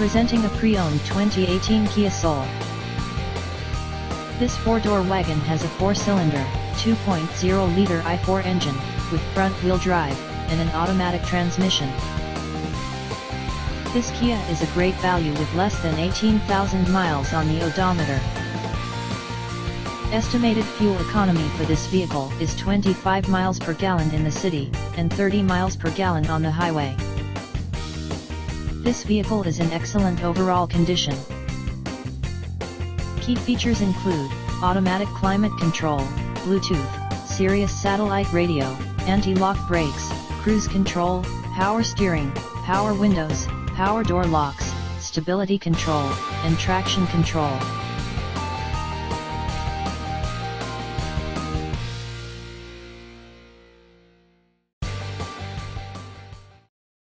Presenting a pre-owned 2018 Kia Soul. This four-door wagon has a four-cylinder, 2.0-liter i4 engine, with front-wheel drive, and an automatic transmission. This Kia is a great value with less than 18,000 miles on the odometer. Estimated fuel economy for this vehicle is 25 miles per gallon in the city, and 30 miles per gallon on the highway. This vehicle is in excellent overall condition. Key features include automatic climate control, Bluetooth, Sirius satellite radio, anti-lock brakes, cruise control, power steering, power windows, power door locks, stability control, and traction control.